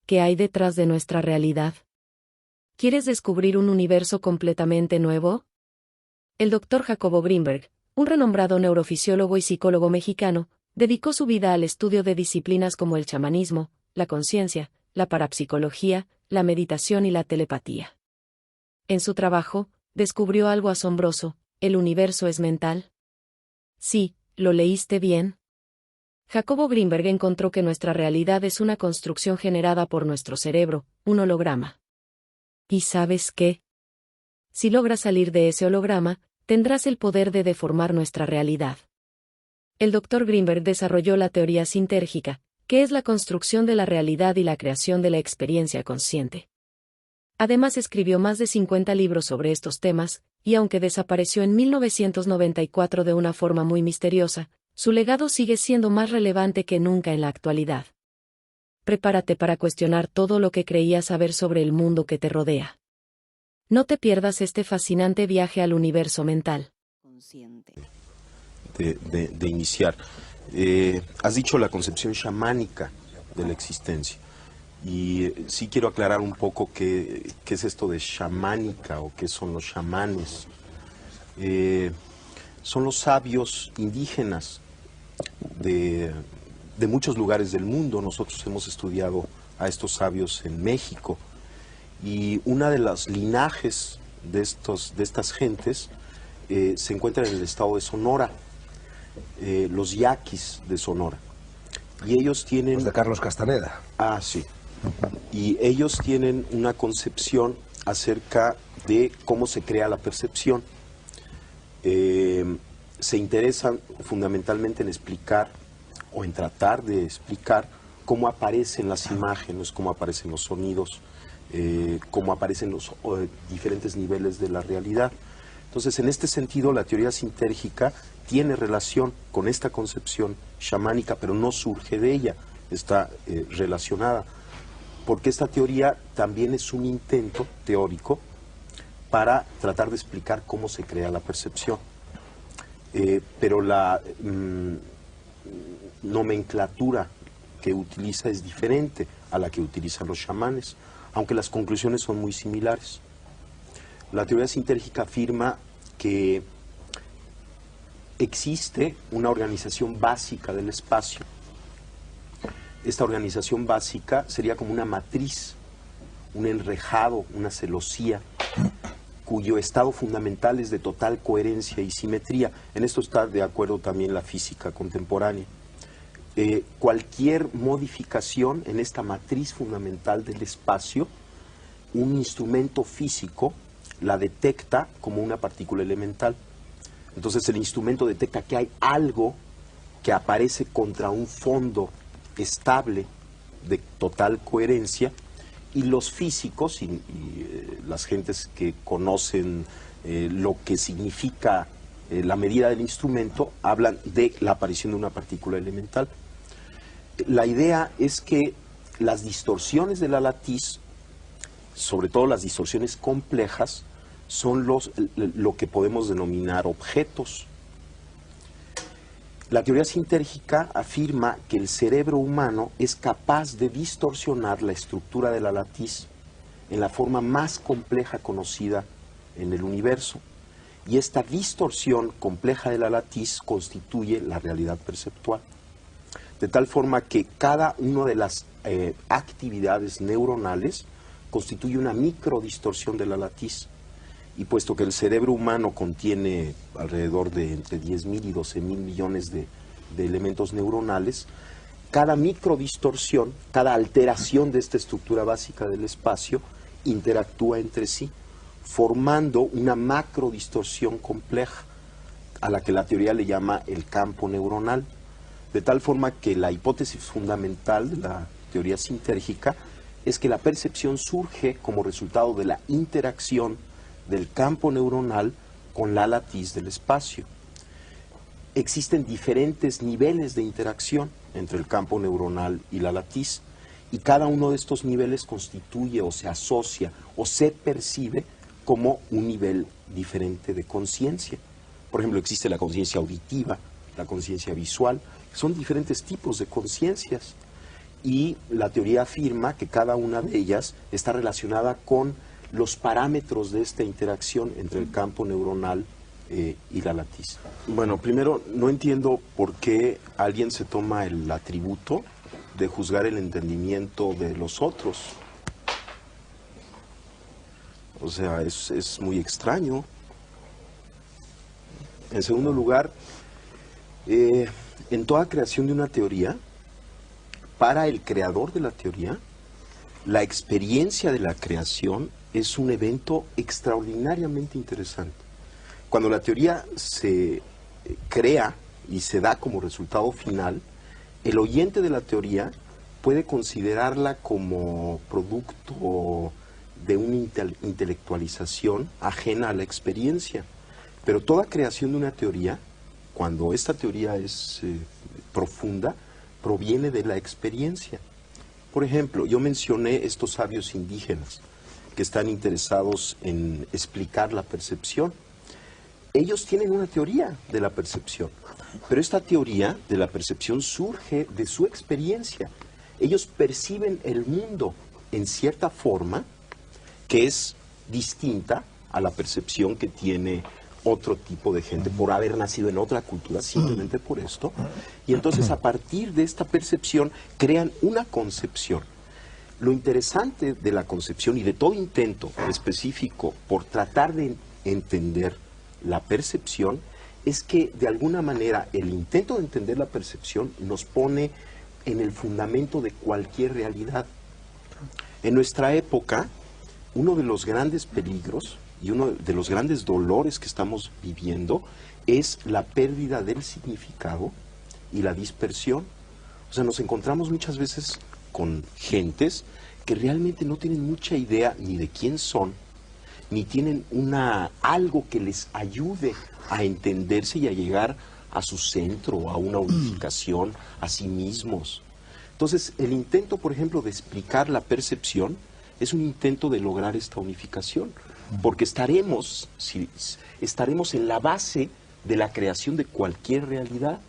¿qué hay detrás de nuestra realidad? ¿Quieres descubrir un universo completamente nuevo? El Dr. Jacobo Grinberg, un renombrado neurofisiólogo y psicólogo mexicano, dedicó su vida al estudio de disciplinas como el chamanismo, la conciencia, la parapsicología, la meditación y la telepatía. En su trabajo, descubrió algo asombroso: ¿el universo es mental? Sí, ¿lo leíste bien? Jacobo Grinberg encontró que nuestra realidad es una construcción generada por nuestro cerebro, un holograma. ¿Y sabes qué? Si logras salir de ese holograma, tendrás el poder de deformar nuestra realidad. El Dr. Grinberg desarrolló la teoría sintérgica, que es la construcción de la realidad y la creación de la experiencia consciente. Además escribió más de 50 libros sobre estos temas, y aunque desapareció en 1994 de una forma muy misteriosa, su legado sigue siendo más relevante que nunca en la actualidad. Prepárate para cuestionar todo lo que creías saber sobre el mundo que te rodea. No te pierdas este fascinante viaje al universo mental. De iniciar. Has dicho la concepción chamánica de la existencia. Y sí quiero aclarar un poco qué es esto de chamánica o qué son los chamanes. Son los sabios indígenas de muchos lugares del mundo. Nosotros hemos estudiado a estos sabios en México. Y una de las linajes de estas gentes se encuentra en el estado de Sonora, los yaquis de Sonora. Y ellos tienen... Los de Carlos Castaneda. Ah, sí. Y ellos tienen una concepción acerca de cómo se crea la percepción. Se interesan fundamentalmente en explicar o en tratar de explicar cómo aparecen las imágenes, cómo aparecen los sonidos, cómo aparecen los diferentes niveles de la realidad. Entonces, en este sentido, la teoría sintérgica tiene relación con esta concepción chamánica, pero no surge de ella, está relacionada, porque esta teoría también es un intento teórico para tratar de explicar cómo se crea la percepción. Pero la nomenclatura que utiliza es diferente a la que utilizan los chamanes, aunque las conclusiones son muy similares. La teoría sintérgica afirma que existe una organización básica del espacio. Esta organización básica sería como una matriz, un enrejado, una celosía, cuyo estado fundamental es de total coherencia y simetría. En esto está de acuerdo también la física contemporánea. Cualquier modificación en esta matriz fundamental del espacio, un instrumento físico la detecta como una partícula elemental. Entonces el instrumento detecta que hay algo que aparece contra un fondo estable de total coherencia, y los físicos y las gentes que conocen lo que significa la medida del instrumento hablan de la aparición de una partícula elemental. La idea es que las distorsiones de la latiz, sobre todo las distorsiones complejas, son lo que podemos denominar objetos. La teoría sintérgica afirma que el cerebro humano es capaz de distorsionar la estructura de la latiz en la forma más compleja conocida en el universo. Y esta distorsión compleja de la latiz constituye la realidad perceptual. De tal forma que cada una de las actividades neuronales constituye una microdistorsión de la latiz. Y puesto que el cerebro humano contiene alrededor de entre 10.000 y 12.000 millones de elementos neuronales, cada microdistorsión, cada alteración de esta estructura básica del espacio interactúa entre sí, formando una macrodistorsión compleja, a la que la teoría le llama el campo neuronal. De tal forma que la hipótesis fundamental de la teoría sintérgica es que la percepción surge como resultado de la interacción del campo neuronal con la latiz del espacio. Existen diferentes niveles de interacción entre el campo neuronal y la latiz, y cada uno de estos niveles constituye o se asocia o se percibe como un nivel diferente de conciencia. Por ejemplo, existe la conciencia auditiva, la conciencia visual, son diferentes tipos de conciencias. y la teoría afirma que cada una de ellas está relacionada con los parámetros de esta interacción entre el campo neuronal y la latiz. Bueno, primero, no entiendo por qué alguien se toma el atributo de juzgar el entendimiento de los otros. O sea, es muy extraño. En segundo lugar, en toda creación de una teoría, para el creador de la teoría, la experiencia de la creación es un evento extraordinariamente interesante. Cuando la teoría se crea y se da como resultado final, el oyente de la teoría puede considerarla como producto de una intelectualización ajena a la experiencia. Pero toda creación de una teoría, cuando esta teoría es profunda, proviene de la experiencia. Por ejemplo, yo mencioné estos sabios indígenas que están interesados en explicar la percepción. Ellos tienen una teoría de la percepción, pero esta teoría de la percepción surge de su experiencia. Ellos perciben el mundo en cierta forma que es distinta a la percepción que tiene otro tipo de gente por haber nacido en otra cultura, simplemente por esto. Y entonces a partir de esta percepción crean una concepción. Lo interesante de la concepción y de todo intento específico por tratar de entender la percepción es que de alguna manera el intento de entender la percepción nos pone en el fundamento de cualquier realidad. En nuestra época, uno de los grandes peligros y uno de los grandes dolores que estamos viviendo es la pérdida del significado y la dispersión. O sea, nos encontramos muchas veces con gentes que realmente no tienen mucha idea ni de quién son, ni tienen algo que les ayude a entenderse y a llegar a su centro, a una unificación, a sí mismos. Entonces, el intento, por ejemplo, de explicar la percepción es un intento de lograr esta unificación, porque estaremos en la base de la creación de cualquier realidad,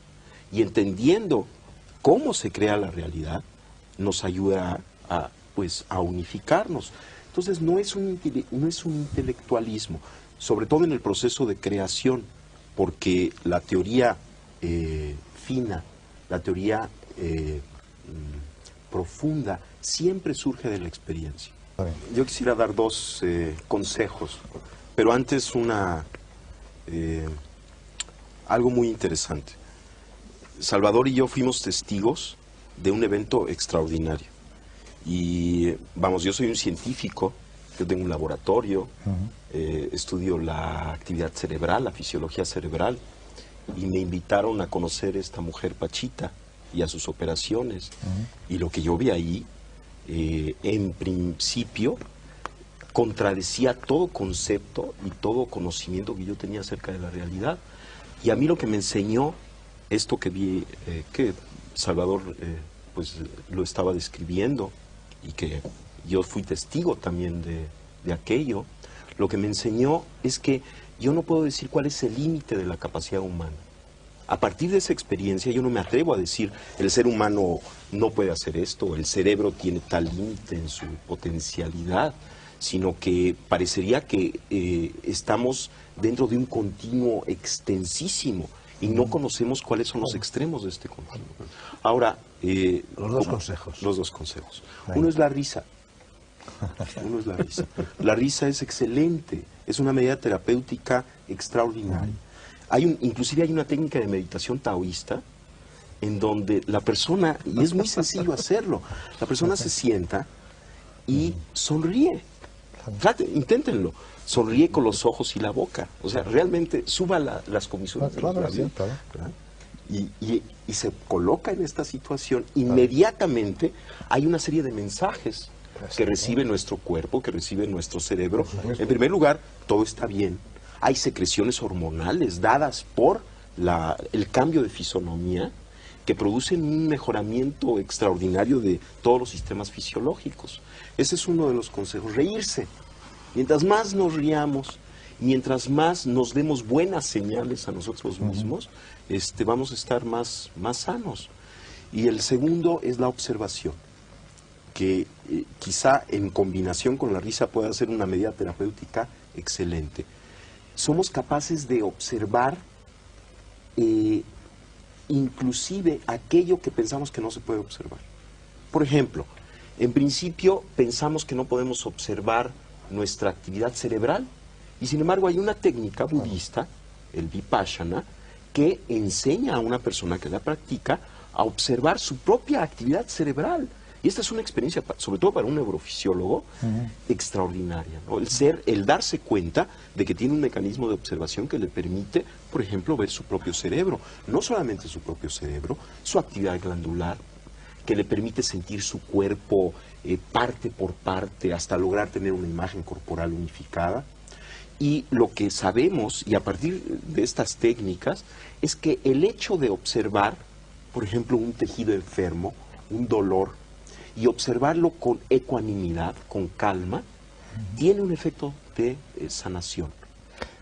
y entendiendo cómo se crea la realidad nos ayuda a unificarnos. Entonces no es un intelectualismo, sobre todo en el proceso de creación, porque la teoría fina, la teoría profunda, siempre surge de la experiencia. Yo quisiera dar dos consejos, pero antes algo muy interesante. Salvador y yo fuimos testigos de un evento extraordinario. Y vamos, yo soy un científico, yo tengo un laboratorio, estudio la actividad cerebral, la fisiología cerebral, y me invitaron a conocer a esta mujer Pachita y a sus operaciones. Y lo que yo vi ahí, en principio, contradecía todo concepto y todo conocimiento que yo tenía acerca de la realidad. Y a mí lo que me enseñó esto que vi, que Salvador pues lo estaba describiendo, y que yo fui testigo también de aquello, lo que me enseñó es que yo no puedo decir cuál es el límite de la capacidad humana. A partir de esa experiencia yo no me atrevo a decir el ser humano no puede hacer esto, el cerebro tiene tal límite en su potencialidad, sino que parecería que estamos dentro de un continuo extensísimo y no conocemos cuáles son los extremos de este continuo. Ahora, los dos consejos. Los dos consejos. Uno es la risa. Uno es la risa. La risa es excelente, es una medida terapéutica extraordinaria. Inclusive hay una técnica de meditación taoísta en donde la persona, y es muy sencillo hacerlo, la persona se sienta y sonríe. Inténtenlo. Sonríe con los ojos y la boca. O sea, realmente suba las comisuras de los labios. Y se coloca en esta situación. Inmediatamente hay una serie de mensajes que recibe nuestro cuerpo, que recibe nuestro cerebro. En primer lugar, todo está bien. Hay secreciones hormonales dadas por el cambio de fisonomía que producen un mejoramiento extraordinario de todos los sistemas fisiológicos. Ese es uno de los consejos, reírse. Mientras más nos riamos, mientras más nos demos buenas señales a nosotros mismos, vamos a estar más sanos. Y el segundo es la observación. que quizá en combinación con la risa pueda ser una medida terapéutica excelente. Somos capaces de observar inclusive aquello que pensamos que no se puede observar. Por ejemplo, en principio pensamos que no podemos observar nuestra actividad cerebral y sin embargo hay una técnica budista, el Vipassana, que enseña a una persona que la practica a observar su propia actividad cerebral. Y esta es una experiencia, sobre todo para un neurofisiólogo, extraordinaria, ¿no? El darse cuenta de que tiene un mecanismo de observación que le permite, por ejemplo, ver su propio cerebro. No solamente su propio cerebro, su actividad glandular, que le permite sentir su cuerpo parte por parte hasta lograr tener una imagen corporal unificada. Y lo que sabemos, y a partir de estas técnicas, es que el hecho de observar, por ejemplo, un tejido enfermo, un dolor, y observarlo con ecuanimidad, con calma, tiene un efecto de sanación.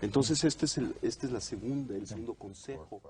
Entonces, este es el segundo consejo.